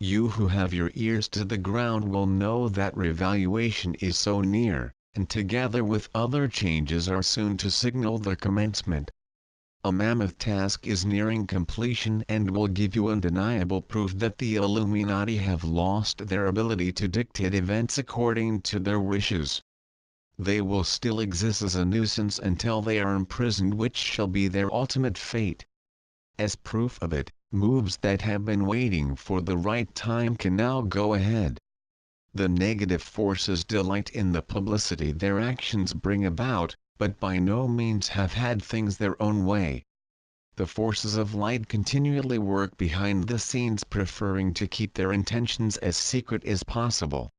You who have your ears to the ground will know that revaluation is so near, and together with other changes are soon to signal their commencement. A mammoth task is nearing completion and will give you undeniable proof that the Illuminati have lost their ability to dictate events according to their wishes. They will still exist as a nuisance until they are imprisoned, which shall be their ultimate fate. As proof of it, moves that have been waiting for the right time can now go ahead. The negative forces delight in the publicity their actions bring about, but by no means have had things their own way. The forces of light continually work behind the scenes, preferring to keep their intentions as secret as possible.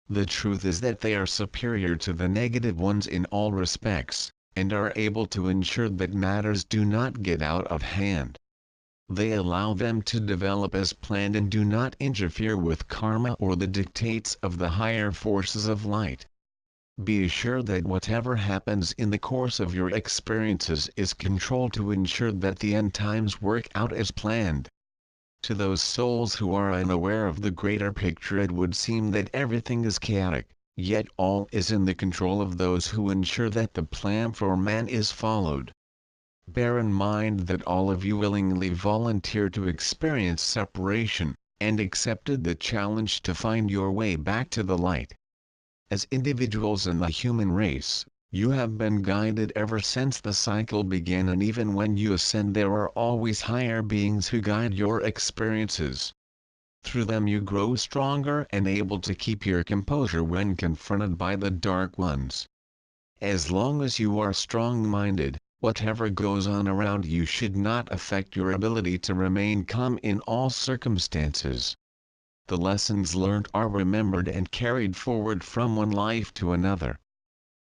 The truth is that they are superior to the negative ones in all respects, and are able to ensure that matters do not get out of hand. They allow them to develop as planned and do not interfere with karma or the dictates of the higher forces of light. Be assured that whatever happens in the course of your experiences is controlled to ensure that the end times work out as planned. To those souls who are unaware of the greater picture, it would seem that everything is chaotic, yet all is in the control of those who ensure that the plan for man is followed. Bear in mind that all of you willingly volunteered to experience separation, and accepted the challenge to find your way back to the light. As individuals in the human race, you have been guided ever since the cycle began, and even when you ascend there are always higher beings who guide your experiences. Through them you grow stronger and able to keep your composure when confronted by the dark ones. As long as you are strong-minded, whatever goes on around you should not affect your ability to remain calm in all circumstances. The lessons learned are remembered and carried forward from one life to another.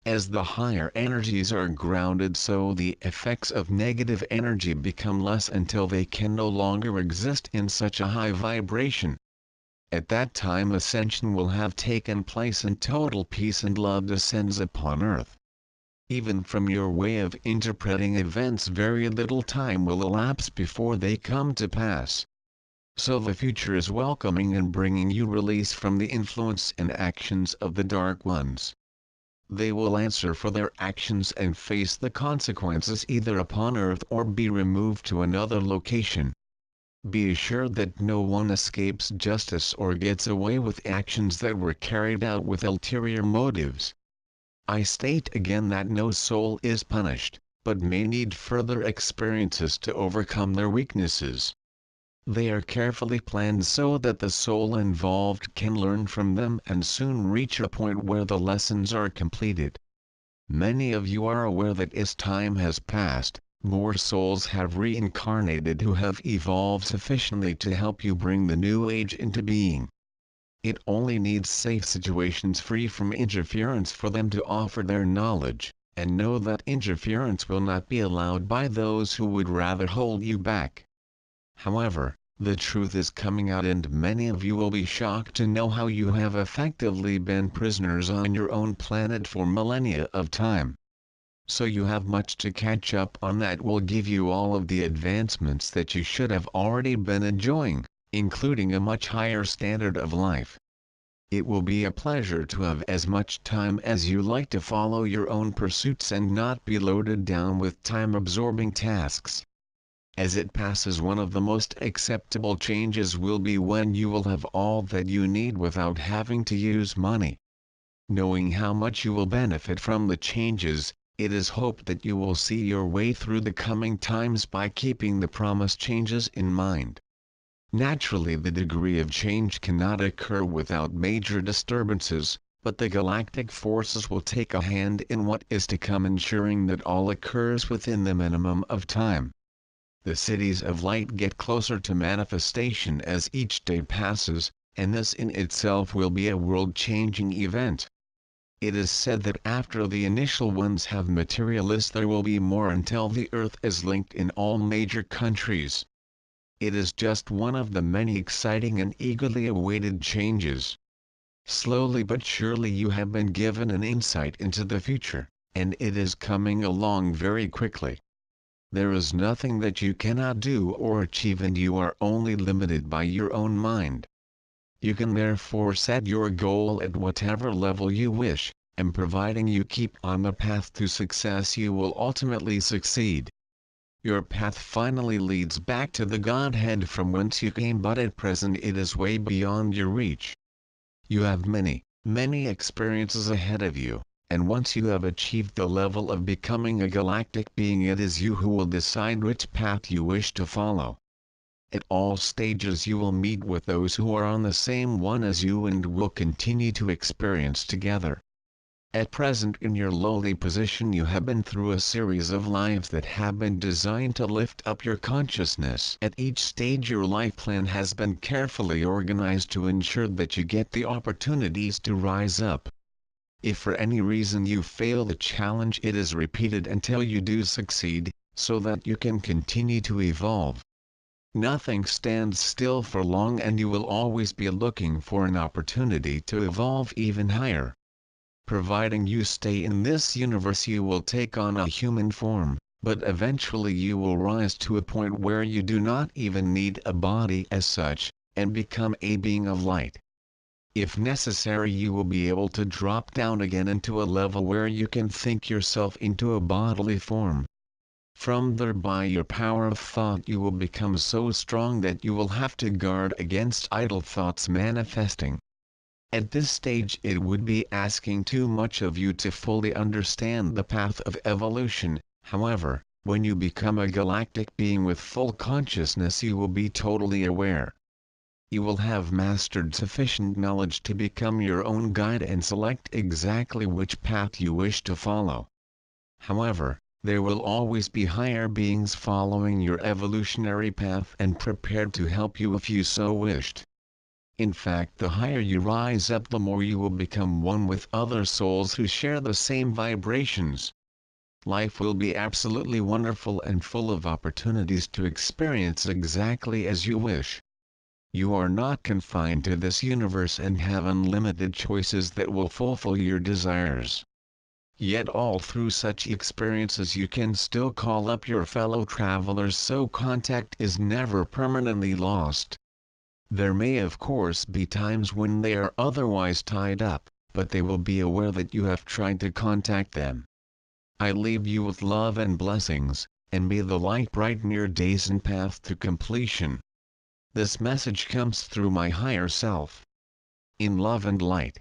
As the higher energies are grounded, so the effects of negative energy become less until they can no longer exist in such a high vibration. At that time ascension will have taken place and total peace and love descends upon earth. Even from your way of interpreting events, very little time will elapse before they come to pass. So the future is welcoming and bringing you release from the influence and actions of the dark ones. They will answer for their actions and face the consequences either upon earth or be removed to another location. Be assured that no one escapes justice or gets away with actions that were carried out with ulterior motives. I state again that no soul is punished, but may need further experiences to overcome their weaknesses. They are carefully planned so that the soul involved can learn from them and soon reach a point where the lessons are completed. Many of you are aware that as time has passed, more souls have reincarnated who have evolved sufficiently to help you bring the new age into being. It only needs safe situations free from interference for them to offer their knowledge, and know that interference will not be allowed by those who would rather hold you back. However, the truth is coming out, and many of you will be shocked to know how you have effectively been prisoners on your own planet for millennia of time. So you have much to catch up on that will give you all of the advancements that you should have already been enjoying, including a much higher standard of life. It will be a pleasure to have as much time as you like to follow your own pursuits and not be loaded down with time-absorbing tasks. As it passes, one of the most acceptable changes will be when you will have all that you need without having to use money. Knowing how much you will benefit from the changes, it is hoped that you will see your way through the coming times by keeping the promised changes in mind. Naturally, the degree of change cannot occur without major disturbances, but the galactic forces will take a hand in what is to come, ensuring that all occurs within the minimum of time. The cities of light get closer to manifestation as each day passes, and this in itself will be a world-changing event. It is said that after the initial ones have materialized, there will be more until the earth is linked in all major countries. It is just one of the many exciting and eagerly awaited changes. Slowly but surely you have been given an insight into the future, and it is coming along very quickly. There is nothing that you cannot do or achieve, and you are only limited by your own mind. You can therefore set your goal at whatever level you wish, and providing you keep on the path to success you will ultimately succeed. Your path finally leads back to the Godhead from whence you came, but at present it is way beyond your reach. You have many, many experiences ahead of you, and once you have achieved the level of becoming a galactic being, it is you who will decide which path you wish to follow. At all stages you will meet with those who are on the same one as you and will continue to experience together. At present in your lowly position you have been through a series of lives that have been designed to lift up your consciousness. At each stage your life plan has been carefully organized to ensure that you get the opportunities to rise up. If for any reason you fail the challenge, it is repeated until you do succeed, so that you can continue to evolve. Nothing stands still for long and you will always be looking for an opportunity to evolve even higher. Providing you stay in this universe you will take on a human form, but eventually you will rise to a point where you do not even need a body as such, and become a being of light. If necessary you will be able to drop down again into a level where you can think yourself into a bodily form. From there by your power of thought you will become so strong that you will have to guard against idle thoughts manifesting. At this stage it would be asking too much of you to fully understand the path of evolution. However, when you become a galactic being with full consciousness you will be totally aware. You will have mastered sufficient knowledge to become your own guide and select exactly which path you wish to follow. However, there will always be higher beings following your evolutionary path and prepared to help you if you so wished. In fact, the higher you rise up the more you will become one with other souls who share the same vibrations. Life will be absolutely wonderful and full of opportunities to experience exactly as you wish. You are not confined to this universe and have unlimited choices that will fulfill your desires. Yet all through such experiences you can still call up your fellow travelers, so contact is never permanently lost. There may of course be times when they are otherwise tied up, but they will be aware that you have tried to contact them. I leave you with love and blessings, and may the light brighten your days and path to completion. This message comes through my higher self. In love and light.